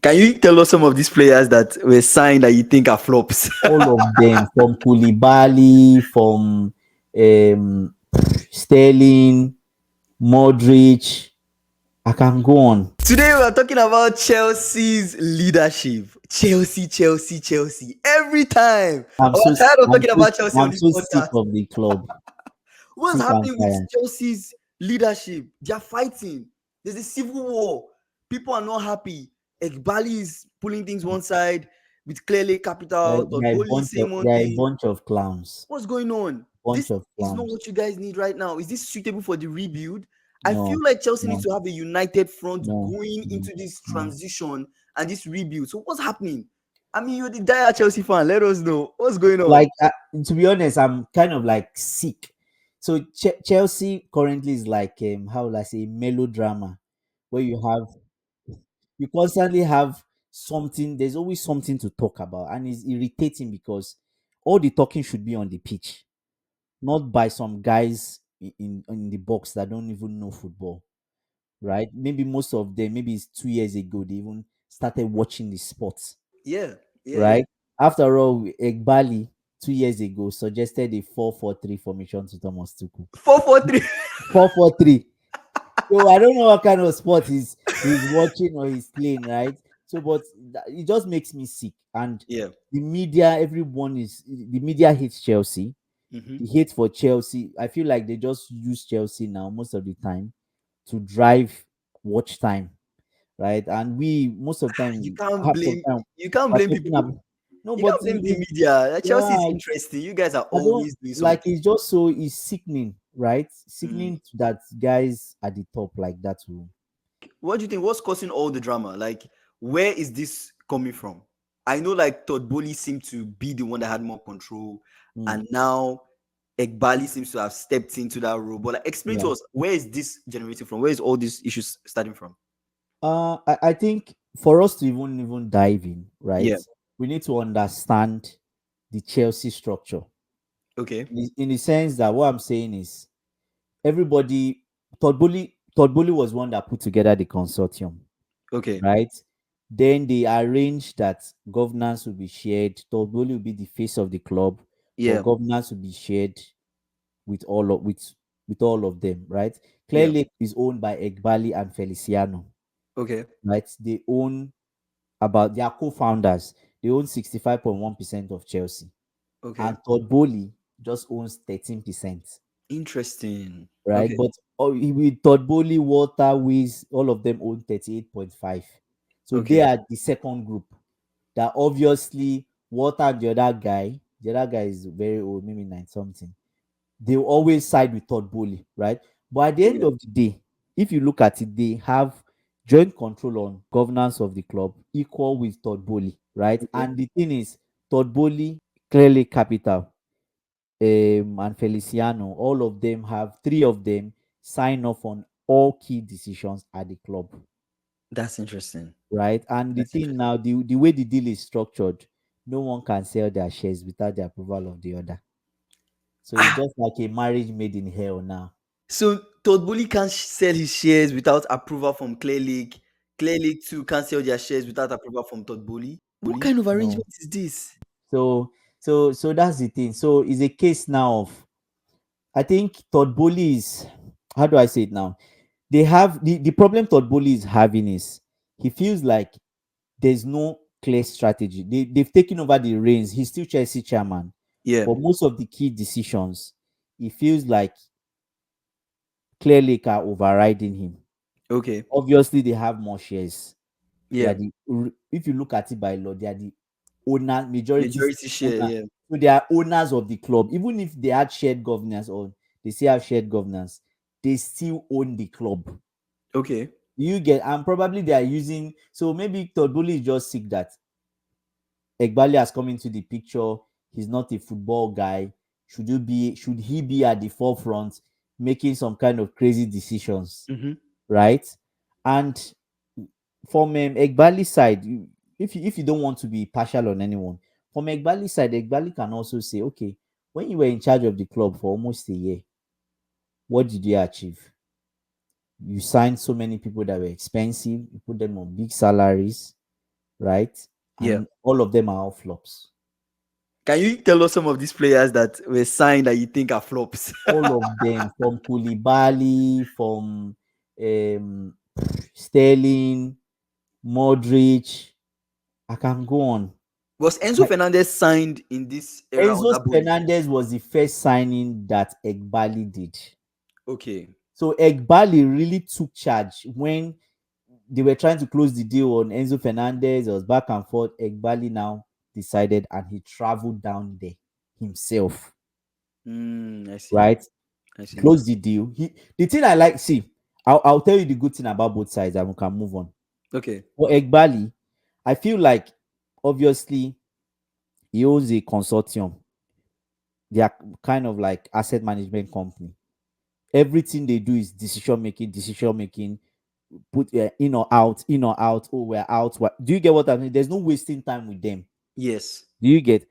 Can you tell us some of these players that were signed that you think are flops? All of them, from Koulibaly, from um, Sterling, Modric. I can go on. Today we are talking about Chelsea's leadership. Chelsea, Chelsea, Chelsea. Every time. I'm tired of talking about Chelsea on I'm this so sick podcast. of the club. What's Sick and happening with tired. Chelsea's leadership? They are fighting. There's a civil war. People are not happy. Ekbali is pulling things one side with clearly capital. Todd is saying one They are a thing. bunch of clowns. What's going on? Bunch This of is not clowns. what you guys need right now. Is this suitable for the rebuild? I feel No, like Chelsea needs no, to have a united front no, going no, into this no. transition and this rebuild. So what's happening? I mean, you're the dire Chelsea fan. Let us know what's going on. Like to be honest, I'm kind of like sick. So Chelsea currently is like how will I say melodrama, where you constantly have something. There's always something to talk about, and it's irritating because all the talking should be on the pitch, not by some guys in the box that don't even know football, right? Maybe most of them, maybe it's 2 years ago, they even started watching the sport, Yeah, yeah, yeah. right? After all, Egbali 2 years ago suggested a 4-4-3 formation to Thomas Tuchel. 4-4-3. 4-4-3. So I don't know what kind of sport he's watching or he's playing, right? So, but it just makes me sick. And Yeah. the media, the media hates Chelsea. Mm-hmm. The hate for Chelsea. I feel like they just use Chelsea now most of the time to drive watch time, right? And we most of the You time, can't half of blame the time, you can't we're blame talking people. about no, You but can't blame the media. Chelsea is yeah, interesting. You guys are I don't always doing like something. it's just so it's sickening, right? Mm. Sickening that guys at the top like that will. What do you think? What's causing all the drama? Like, where is this coming from? I know, like, Todd Bowley seemed to be the one that had more control, Mm, and now Ekbali seems to have stepped into that role. But like, explain yeah. to us, where is this generating from? Where is all these issues starting from? I think for us to even dive in, right, Yeah. we need to understand the Chelsea structure. Okay. In the sense that what I'm saying is everybody Todd Bowley was one that put together the consortium, Okay. right? Then they arranged that governance will be shared. Todd Bowley will be the face of the club, but Yeah. governance will be shared with all of them, right? Yeah. Clearly is owned by Egbali and Feliciano, Okay. right? They are co-founders. They own 65.1% of Chelsea. Okay. And Todd Bowley just owns 13%, Interesting. right? Okay. But with Todd Bowley, Walter, Wiz, all of them own 38.5. So they Okay. are the second group. That obviously Walter and the other guy is very old, maybe nine something. They will always side with Todd Bowley, right? But at the end Yeah. of the day, if you look at it, they have joint control on governance of the club, equal with Todd Bowley, right? Okay. And the thing is, Todd Bowley, clearly capital, and Feliciano, all of them have three of them sign off on all key decisions at the club, That's interesting. right? And the That's thing interesting. now, the way the deal is structured, no one can sell their shares without the approval of the other. So it's Ah, just like a marriage made in hell now. so Todd Bowley can't sell his shares without approval from Clear Lake. Clear Lake too can't sell their shares without approval from Todd Bowley. What kind of No. arrangement is this? So that's the thing. So it's a case now of I think Todd Bowley is how do I say it now? They have the problem Todd Bowley is having is he feels like there's no clear strategy. They've taken over the reins. He's still Chelsea chairman, Yeah. but most of the key decisions, he feels like clearly are overriding him. Okay. Obviously, they have more shares. They are Yeah. if you look at it by law, they are the owner, majority Majority share. owner. Yeah. So they are owners of the club. Even if they had shared governance or they say have shared governance, they still own the club. Okay. You get and probably they are using so maybe Todd Bowley is just sick that Egbali has come into the picture. He's not a football guy. Should he be at the forefront making some kind of crazy decisions? Mm-hmm. Right? And from Egbali's side, if you don't want to be partial on anyone, from Egbali's side, Egbali can also say, okay, when you were in charge of the club for almost a year, what did you achieve? You signed so many people that were expensive, you put them on big salaries, right? Yeah. And all of them are all flops. Can you tell us some of these players that were signed that you think are flops? All of them, from Koulibaly, from um, Sterling, Modric. I can go on. Was Enzo Like, Fernandez signed in this era of Enzo Napoli? Fernandez was the first signing that Egbali did. Okay. So Egbali really took charge when they were trying to close the deal on Enzo Fernandez. It was back and forth. Egbali now decided and he traveled down there himself, I see. right? I see. Close the deal. The thing I like, see, I'll tell you the good thing about both sides and we can move on. Okay. For Egbali, I feel like obviously he owns a consortium. They are kind of like asset management company. Everything they do is decision making, decision making. Put in or out. Oh, we're out. What? Do you get what I mean? There's no wasting time with them. Yes. Do you get?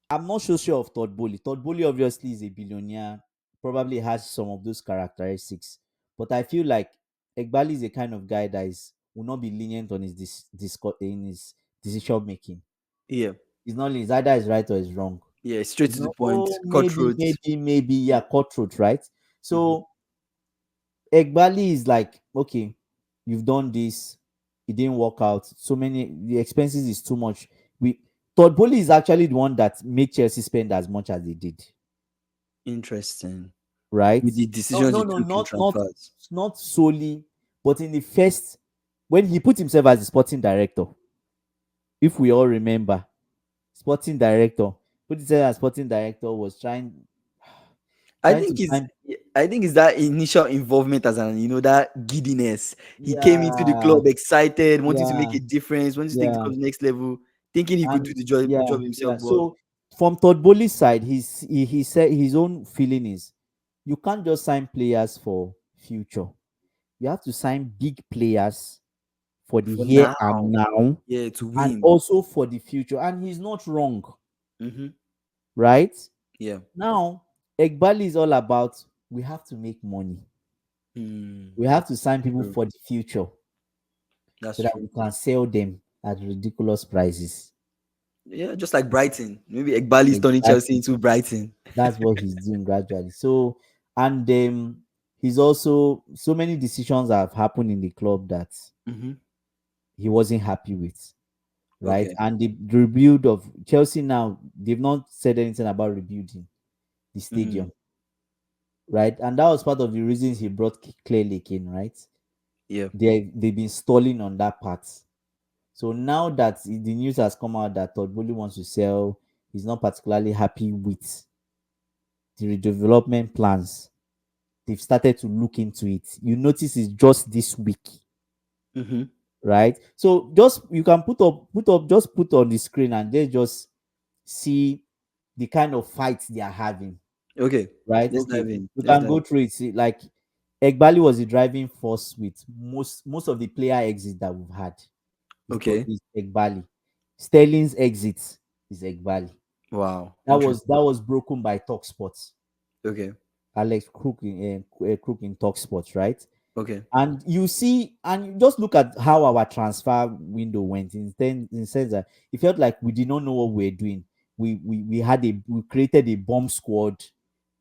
I'm not so sure of Todd Bowley. Todd Bowley obviously is a billionaire, probably has some of those characteristics. But I feel like Egbali is a kind of guy that is will not be lenient on his in his decision making. Yeah. It's not it's either is right or is wrong. Yeah. Straight You to the know, point. oh, Cutthroat. maybe, yeah, cutthroat, right? Mm-hmm. So Egbali is like, okay, you've done this, it didn't work out. So many the expenses is too much. We Todd Bowley is actually the one that made Chelsea spend as much as they did, Interesting. right? With the No, decisions no, he no, took in transfers. not solely, but in the first when he put himself as the sporting director, if we all remember, sporting director put himself as sporting director was I trying to think it's sign. I think it's that initial involvement as an that giddiness. He came into the Yeah, club excited, wanting to make yeah, a difference, wanting to take the yeah. club to the next level, thinking he could do And the job yeah. himself. But So from Todd Bowley's side, he said his own feeling is you can't just sign players for future. You have to sign big players for the for here now, and now, yeah, to and win. also for the future. And he's not wrong, Mm-hmm. right? Yeah. Now, Egbali is all about we have to make money. Hmm. We have to sign people True. for the future That's so that true. we can sell them at ridiculous prices. Yeah, just like Brighton. Maybe Egbali is turning Chelsea Exactly. into Brighton. That's what he's doing gradually. So, and he's also so many decisions have happened in the club that Mm-hmm. he wasn't happy with, right? Okay. And the rebuild of Chelsea now, they've not said anything about rebuilding the Mm. stadium, right? And that was part of the reasons he brought Clay Lake in, right? Yeah. They've been stalling on that part. So now that the news has come out that Todd Bowley wants to sell, he's not particularly happy with the redevelopment plans. They've started to look into it. You notice it's just this week, Mm-hmm. right? So just you can just put on the screen and they just see the kind of fights they are having, Okay. right? Let's Okay, dive in. we Let's can dive go in. through it. See, like Egbali was the driving force with most of the player exits that we've had. Okay. Is Egbali. Sterling's exit is Egbali. Wow. That was broken by Talksport. Okay. Alex Crook in Talksport, right? Okay. And you see, and you just look at how our transfer window went in sense that it felt like we did not know what we were doing. We created a bomb squad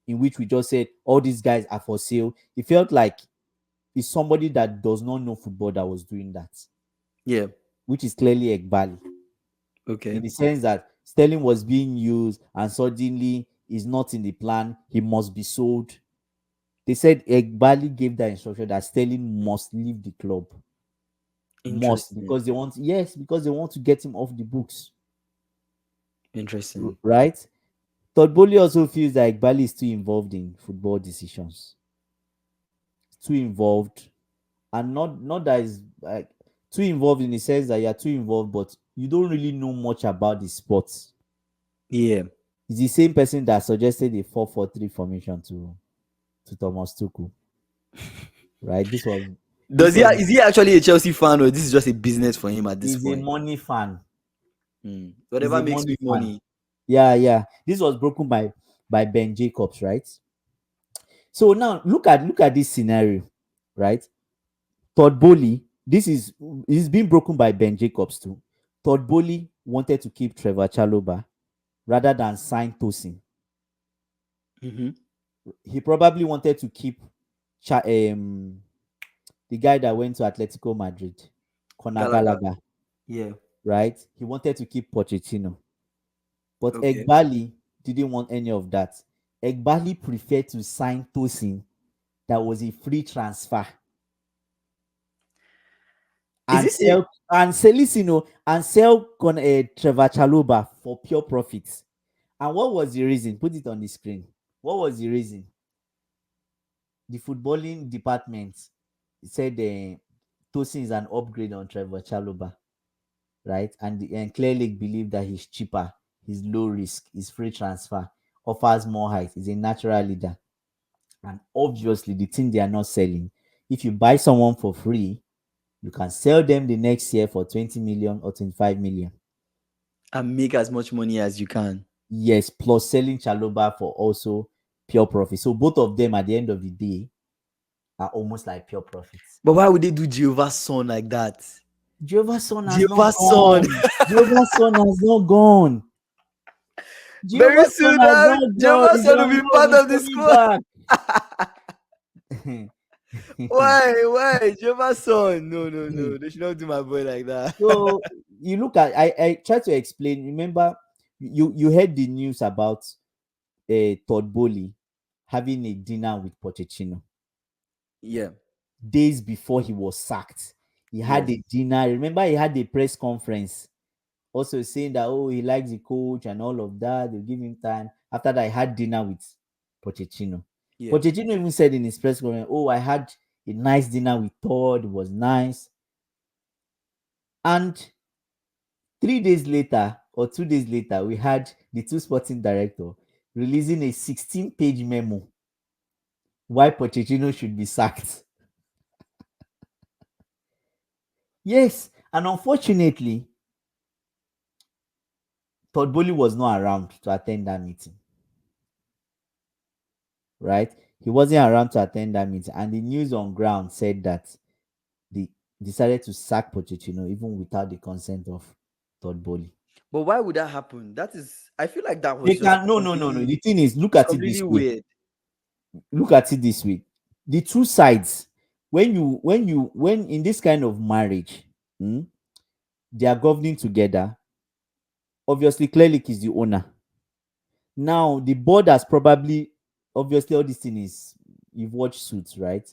in which we just said all these guys are for sale. It felt like it's somebody that does not know football that was doing that, Yeah. which is clearly Ekbali, in Okay. the sense that Sterling was being used and suddenly is not in the plan. He must be sold. They said Ekbali gave that instruction that Sterling must leave the club. Must, Interesting. because they want to get him off the books, Interesting. right? Todd Bowley also feels that Ekbali is too involved in football decisions, too involved, and not that is like too involved in the sense that you're too involved, but you don't really know much about the sport. Yeah. It's the same person that suggested a 4-4-3 formation to Thomas Tuchel, right? This was Is he actually a Chelsea fan or this is just a business for him at this He's a point? money fan. He's Whatever a makes money me fan. money. Yeah, yeah. This was broken by Ben Jacobs, right? So now look at this scenario, right? Todd Bowley, this is being broken by Ben Jacobs too. Todd Bowley wanted to keep Trevor Chalobah rather than sign Tosin. Mm-hmm. He probably wanted to keep the guy that went to Atletico Madrid, Conor Gallagher. Gallagher, Yeah. right? He wanted to keep Pochettino. But Okay. Egbali didn't want any of that. Egbali preferred to sign Tosin, that was a free transfer, Is and this a sell Trevor Chalobah for pure profits. And what was the reason? Put it on the screen. What was the reason? The footballing department said Tosin is an upgrade on Trevor Chalobah, right? And Clear Lake believe that he's cheaper, he's low risk, he's free transfer, offers more height, he's a natural leader. And obviously, the thing they are not selling, if you buy someone for free, you can sell them the next year for 20 million or 25 million. and make as much money as you can? Yes, plus selling Chaloba for also pure profit. So both of them at the end of the day are almost like pure profits. But why would they do Jehovah's son like that? Jehovah's Son has not Jehovah's son. gone. Jehovah's Son has not gone. Very Jehovah's Son soon, has not gone. Jehovah's He's son will on be loan. part He's of the coming squad. back. Why? Why? Jehovah's son. No, no, Hmm. no. They should not do my boy like that. So you look at I try to explain. Remember, you heard the news about Todd Bowley having a dinner with Pochettino Yeah. days before he was sacked. He had Yes. a dinner. Remember, he had a press conference also saying that, oh, he likes the coach and all of that. They'll give him time. After that, I had dinner with Pochettino. Yeah. Pochettino even said in his press conference, oh, I had a nice dinner with Todd. It was nice. And 3 days later, or 2 days later, we had the two sporting director releasing a 16-page memo why Pochettino should be sacked. Yes, and unfortunately, Todd Bowley was not around to attend that meeting, right? He wasn't around to attend that meeting, and the news on ground said that they decided to sack Pochettino even without the consent of Todd Bowley. But why would that happen? That is, I feel like that They was just can no. The thing is, it's completely weird. look at it this way. The two sides, when in this kind of marriage, they are governing together. Obviously, Clearlake is the owner. Now, the board has probably, obviously, all this thing is, you've watched Suits, right?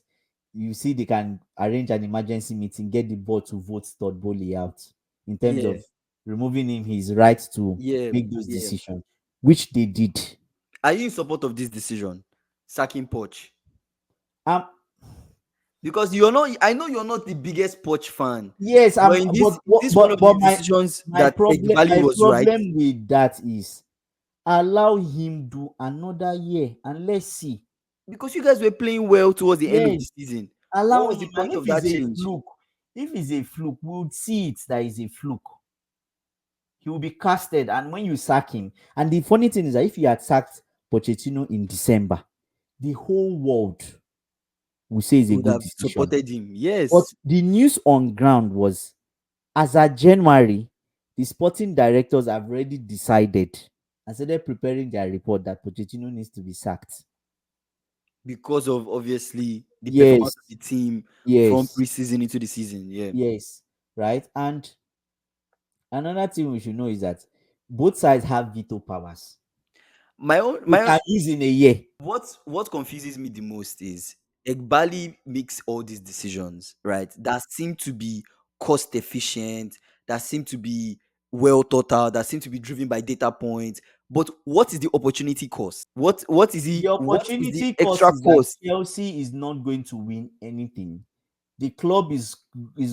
You see, they can arrange an emergency meeting, get the board to vote Todd Bowley out in terms Yeah. of removing him his right to Yeah. make those Yeah. decisions, which they did. Are you in support of this decision? Sacking Poch? Um, Because you're not, I know you're not the biggest Poch fan. yes, But in this, this one of but the decisions my that problem Egbali was right. with that is allow him do another year and let's see. Because you guys were playing well towards the end of the Yes, season. allow What was him, the and point of that change? if it's a fluke, we'll see it that is a fluke. He will be casted, and when you sack him, and the funny thing is that if you had sacked Pochettino in December, the whole world will say it's a Would good have decision. supported him. But Yes. the news on ground was, as at January, the sporting directors have already decided and started preparing their report that Pochettino needs to be sacked. Because of obviously the Yes, performance of the team from yes, preseason into the season. Yeah. yes, right. And another thing we should know is that both sides have veto powers. They My own can use in a year. what confuses me the most is Egbali makes all these decisions, right? That seem to be cost efficient, that seem to be well thought out, that seem to be driven by data points. But what is the opportunity cost? What is The what is the opportunity cost extra is that cost? Chelsea is not going to win anything. The club is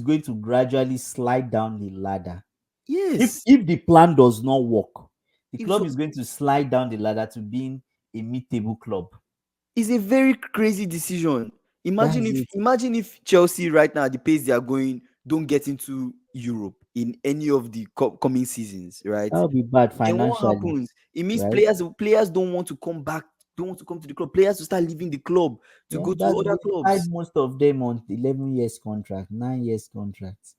going to gradually slide down the ladder. Yes. If the plan does not work, the If club so, is going to slide down the ladder to being a mid-table club. it's a very crazy decision. That's it. Imagine if Chelsea right now at the pace they are going don't get into Europe in any of the coming seasons, right? That would be bad Then what financially, happens? It means right? players don't want to come back, don't want to come to the club. Players will start leaving the club to Yeah, go that to other they signed clubs. most of them on 11 years contract, 9 years contract.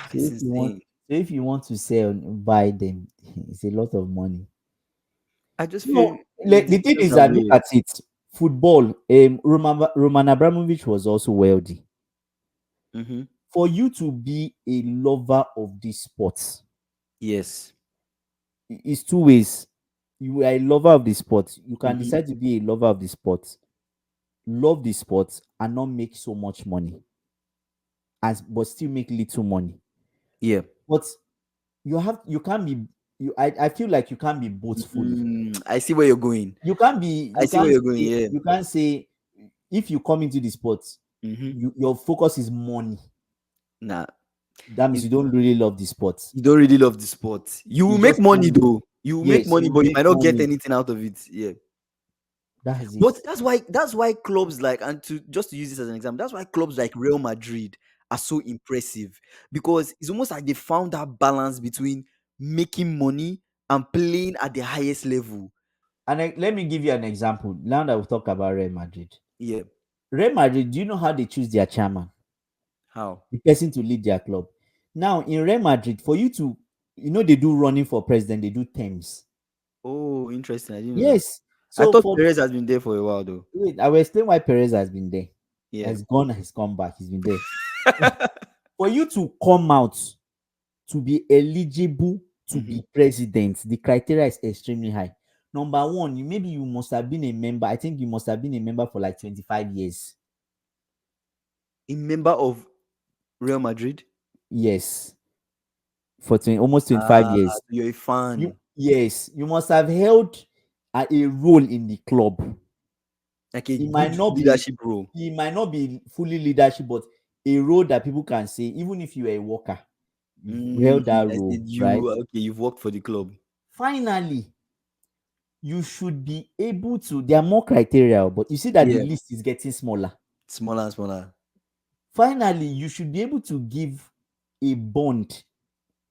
So It's if you want insane. So if you want to sell, buy them, it's a lot of money. I just No, feel the the thing decisions is are that look weird. at it. Football, Roman Abramovich was also wealthy. Mm-hmm. For you to be a lover of this sport, Yes. it's two ways. You are a lover of the sport. You can Mm-hmm. decide to be a lover of the sport, love the sport, and not make so much money, as but still make little money. Yeah. But you can't be I feel like you can't be both fully. I see where you're going. You can't be I see where you're going. Yeah. you can't say if you come into the sport, Mm-hmm. your focus is money. Nah. That means It, you don't really love the sport. you don't really love the sport. You will You make just money want, though. You will make yes, money, you but you make might not get money. anything out of it. Yeah. That's it. But that's why clubs like, and to just to use this as an example, that's why clubs like Real Madrid are so impressive, because it's almost like they found that balance between making money and playing at the highest level. And let me give you an example. Now that we talk about Real Madrid. Yeah. Real Madrid, do you know how they choose their chairman, How? the person to lead their club? Now in Real Madrid, for you to, they do running for president, they do terms. Oh, interesting. I didn't know that. Yes. I So thought for Perez has been there for a while though. wait, I will explain why Perez has been there. Yeah. Has gone, has come back, he's been there. For you to come out to be eligible to Hmm. be president, the criteria is extremely high. Number one, you must have been a member. I think you must have been a member for like 25 years. A member of Real Madrid. Yes, for almost 25 Ah, years. so you're a fan. You must have held a role in the club. Like a It might good not be leadership role. it might not be fully leadership, but a role that people can say, even if you are a worker, you've held that I role, said right? you've worked for the club. Finally, you should be able to. There are more criteria, but you see that the Yeah. list is getting smaller. Smaller and smaller. Finally, you should be able to give a bond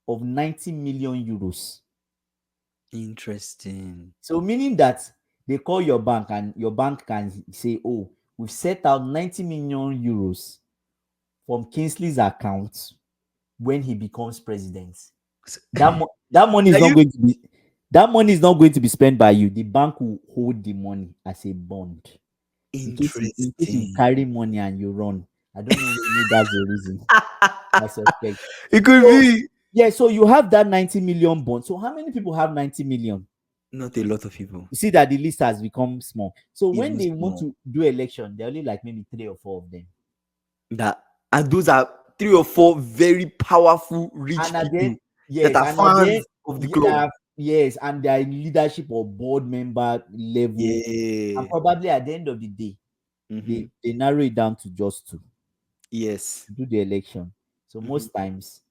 of 90 million euros. Interesting. So, meaning that they call your bank and your bank can say, oh, we've set out 90 million euros from Kingsley's account when he becomes president. S- That money is Are not you going to be that money is not going to be spent by you. The bank will hold the money as a bond. In case you interesting? carry money and you run. I don't know, maybe that's the reason. I suspect. It could So be. yeah, so you have that 90 million bond. So how many people have 90 million? Not a lot of people. You see that the list has become small. So when Even they want small. to do election, they're only like maybe three or four of them. That and those are three or four very powerful, And rich at the end, people that yes, are and at the end, fans of the club. yes, and their leadership or board member level, and Yeah. probably at the end of the day, Mm-hmm. they narrow it down to just two Yes. to do the election. So Mm-hmm. most times,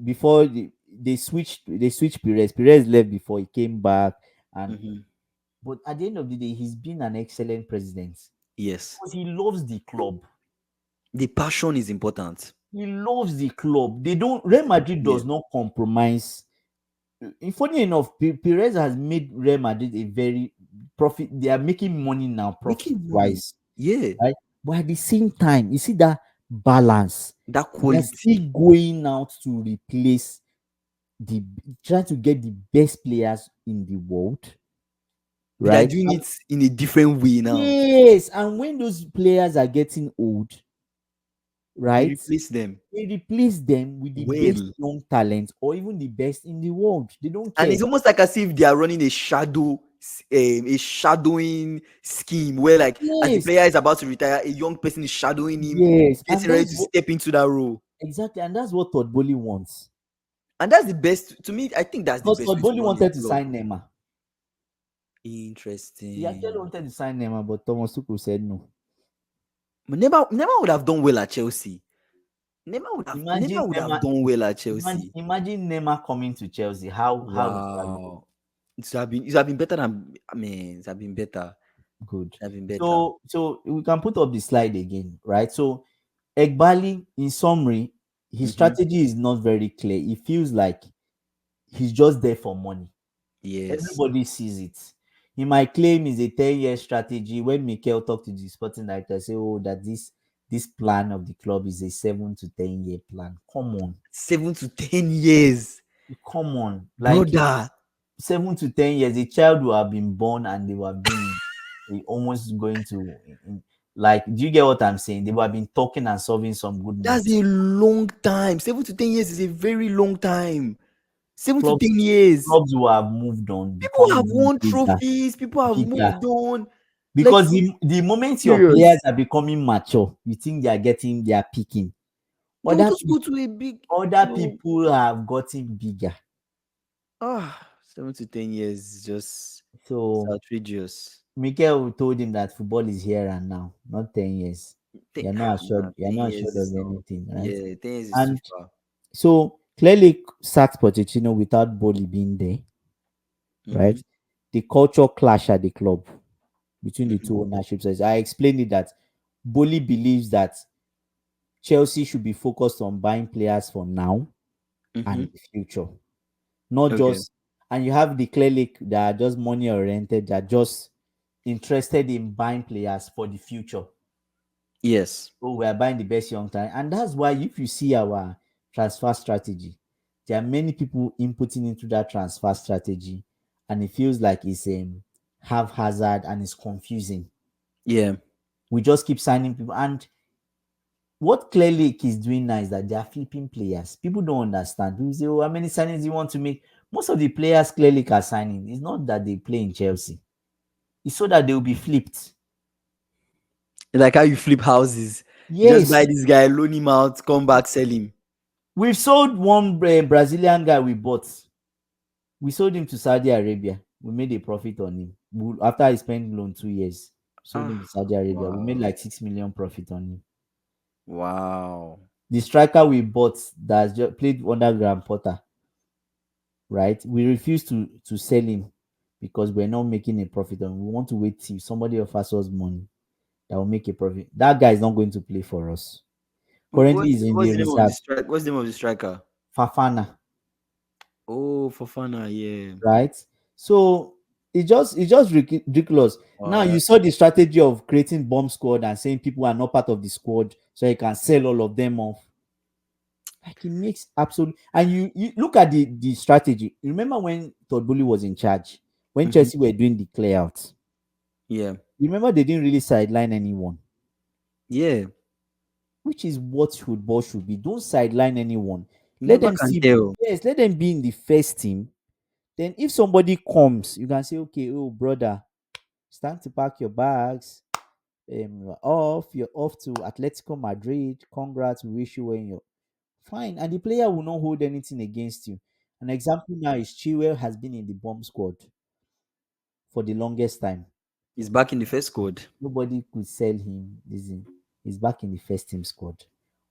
before they switched Perez. Perez left before he came back, and Mm-hmm. but at the end of the day, he's been an excellent president Yes. because he loves the club. The passion is important. He loves the club. They don't. Real Madrid Yeah. does not compromise. Funny enough, Perez has made Real Madrid a very profit. They are making money now, profit Making money. wise, Yeah. right? But at the same time, you see that balance. That They are still quality. going out to replace the trying to get the best players in the world, But they're right? doing it in a different way now. Yes, and when those players are getting old, They right? replace them They replace them with the best well. young talent or even the best in the world. They don't And care. it's almost like as if they are running a shadowing scheme where, like, as the Yes, player is about to retire, a young person is shadowing him, yes, and getting ready to step into that role. exactly, and that's what Todd Bowley wants. And that's the best to me. I think that's the Because best Todd way to Bowley run a wanted to club. sign Neymar. He actually Interesting. wanted to sign Neymar, but Thomas Tuchel said no. But never would have done well at Chelsea. Never Imagine would have Neymar. done well at Imagine, Chelsea. imagine Neymar coming to Chelsea. How would that look? Wow. It's have been better than, I mean, it's have been better. Good. It have been better. So we can put up the slide again, right? So Egbali, in summary, his Hmm. strategy is not very clear. It feels like he's just there for money. Yes. Everybody sees it. He might claim it's a 10-year strategy. When Mikel talked to the sporting director, say, oh, that this this plan of the club is a 7 to 10 year plan. Come on, 7 to 10 years, come on, like brother. 7 to 10 years. A child will have been born and they will have been almost going to like. Do you get what I'm saying? They will have been talking and solving some good That's maths. a long time. 7 to 10 years is a very long time. Seven to Clubs ten years. clubs will have moved on, People become have won bigger, trophies. People have bigger. moved on. Like Because the moment your players serious. are becoming mature, you think they are peaking. They will Other just go to a big other club. people have gotten bigger. 7 to 10 years is just it's So outrageous. Mikel told him that football is here and now, not 10 years. Nah, You're ten not years assured of is not. anything, right? Yeah, 10 years is too And far. so clearly sacked Pochettino without Boli being there, Mm-hmm. right? The culture clash at the club between the Mm-hmm. two ownerships. As I explained it that Boli believes that Chelsea should be focused on buying players for now Mm-hmm. and the future, not Okay. just. And you have the Clearlake that are just money oriented, that are just interested in buying players for the future. Yes. Oh, we are buying the best young talent, and that's why if you see our transfer strategy, there are many people inputting into that transfer strategy, and it feels like it's haphazard and it's confusing. Yeah. We just keep signing people, and what Clearlake is doing now is that they are flipping players. People don't understand. People say, "Oh, how many signings do you want to make?" Most of the players Clearlake are signing. It's not that they play in Chelsea. It's so that they will be flipped. Like how you flip houses. You just Yes, buy this guy, loan him out, come back, sell him. we've sold one Brazilian guy we bought. We sold him to Saudi Arabia. We made a profit on him. After I spent loan 2 years, sold him to Ah, Saudi Arabia. We made wow. like 6 million profit on him. Wow. The striker we bought that just played under Graham Potter, right? We refused to sell him because we're not making a profit on him. We want to wait till somebody offers us money that will make a profit. That guy is not going to play for us. Currently, he's in What's the the name of the reserve. strike? What's the name of the striker? Fafana, Oh, Fofana, yeah. right? So it's just ridiculous. Now Uh, you saw the strategy of creating bomb squad and saying people are not part of the squad, so you can sell all of them off. Like it makes absolute. And you look at the strategy. Remember when Todd Boehly was in charge, when mhm. Chelsea were doing the clear out. Yeah. You remember they didn't really sideline anyone, Yeah. which is what football should be. Don't sideline anyone. You Let never them can see. tell. Yes, let them be in the first team. Then if somebody comes, you can say, okay, oh brother, it's time to pack your bags. You're off to Atletico Madrid. Congrats, we wish you well in your fine. And the player will not hold anything against you. An example now is Chilwell has been in the bomb squad for the longest time. He's back in the first squad. Nobody could sell him. He's back in the first team squad.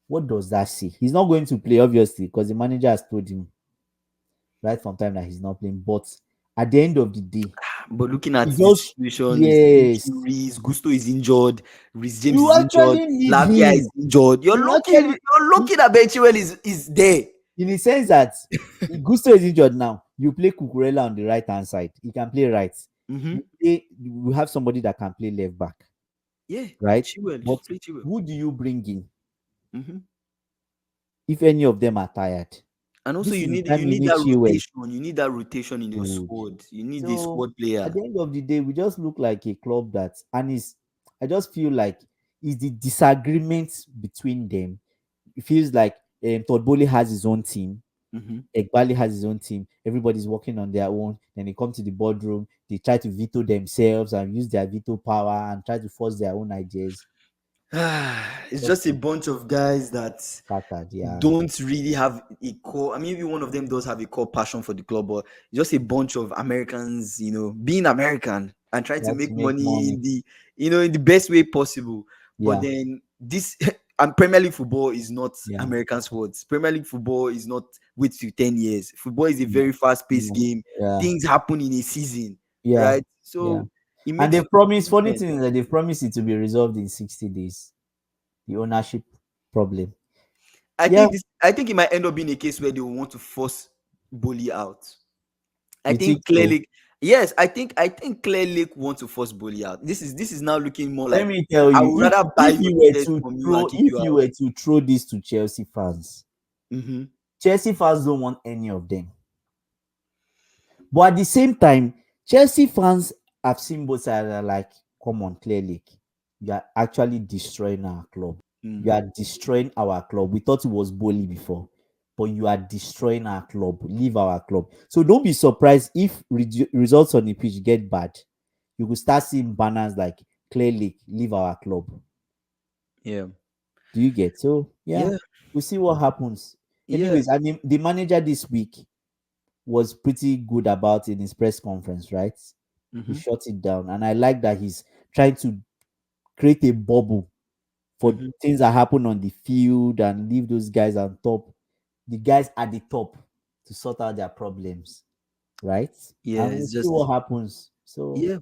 What does that say? He's not going to play, obviously, because the manager has told him right from time that he's not playing. But at the end of the day, But looking at he the just situation with yes, injuries, Gusto is injured, Rhys James you is injured, actually need Lavia is him. injured. You actually You're lucky that Benchwell is there. in the sense that Gusto is injured now. You play Cucurella on the right hand side. He can play right. Mm-hmm. You have somebody that can play left back, Yeah, right? Chilwell. You But should play Chilwell. who do you bring in Mm-hmm. if any of them are tired? And also, This you is the need time you you need need that Chilwell. rotation. You need that rotation in your Good. squad. You need a So squad at player. the end of the day, we just look like a club that, and it's, I just feel like it's the disagreement between them. It feels like Todd Boehly has his own team. Mm-hmm. Egbali has his own team. Everybody's working on their own. Then they come to the boardroom. They try to veto themselves and use their veto power and try to force their own ideas. It's Just just a bunch of guys that scattered. Yeah. don't really have a core. I mean, maybe one of them does have a core passion for the club, but it's just a bunch of Americans, being American and trying to Try to make make money money. in the best way possible. But Yeah. then this and Premier League football is not Yeah. American sports. Premier League football is not wait till 10 years. Football is a Yeah. very fast-paced Yeah. game. Yeah. Things happen in a season, Yeah. right? Yeah. So it And makes they promise, funny sense. thing is that they promise it to be resolved in 60 days. The ownership problem. Yeah. I think it might end up being a case where they will want to force Bully out. I You think think so? clearly, Yes, I think Clear Lake want to force Bully out. This is now looking more Let like me tell I you, would rather buy if your you were ticket to from you and throw kick if you you out. were to throw this to Chelsea fans, Mm-hmm. Chelsea fans don't want any of them. But at the same time, Chelsea fans have seen both sides and are like, come on, clearly, you are actually destroying our club. You Mm. are destroying our club. We thought it was bully before, but you are destroying our club. Leave our club. So don't be surprised if results on the pitch get bad. You will start seeing banners like clearly leave our club. Yeah. Do you get? So yeah, Yeah. we'll see what happens. Yeah. Anyways, I mean the manager this week was pretty good about in his press conference, right? He Mm-hmm. shut it down. And I like that he's trying to create a bubble for Mm-hmm. things that happen on the field and leave those guys on top, the guys at the top to sort out their problems, right? Yeah. And we'll It's see what just happens. So yeah.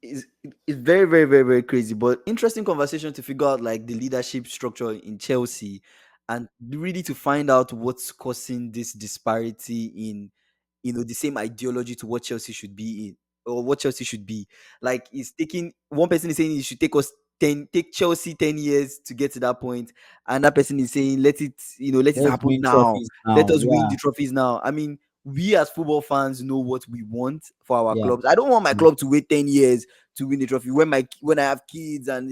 It's very, very, very, very crazy. But interesting conversation to figure out like the leadership structure in Chelsea and really to find out what's causing this disparity in the same ideology to what Chelsea should be in or what Chelsea should be. Like it's taking one person is saying it should take Chelsea 10 years to get to that point, and that person is saying let it let's happen win now. trophies Let now. us win Yeah, the trophies now. I mean, we as football fans know what we want for our yeah. clubs. I don't want my Yeah. club to wait 10 years to win the trophy when I have kids and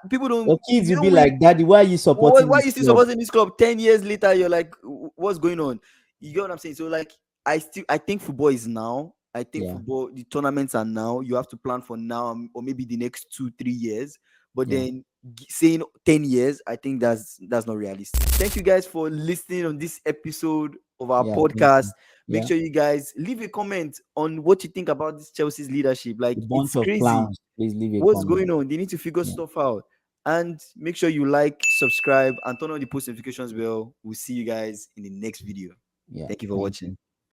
people don't Your kids you will don't be win. like, Daddy, why are you supporting Why are this you still club? supporting this club? 10 years later, you're like, what's going on? You get what I'm saying? So like, I think football is now. I think Yeah, football the tournaments are now. You have to plan for now or maybe the next 2 3 years. But yeah, then saying 10 years, I think that's not realistic. Thank you guys for listening on this episode of our yeah. Thank podcast. you. Make Yeah, sure you guys leave a comment on what you think about this Chelsea's leadership. a Like bunch it's of crazy. clowns. Please leave a What's comment. going on? They need to figure Yeah, stuff out. And make sure you like, subscribe, and turn on the post notifications bell. We'll see you guys in the next video. yeah. Thank you for Thank you. watching.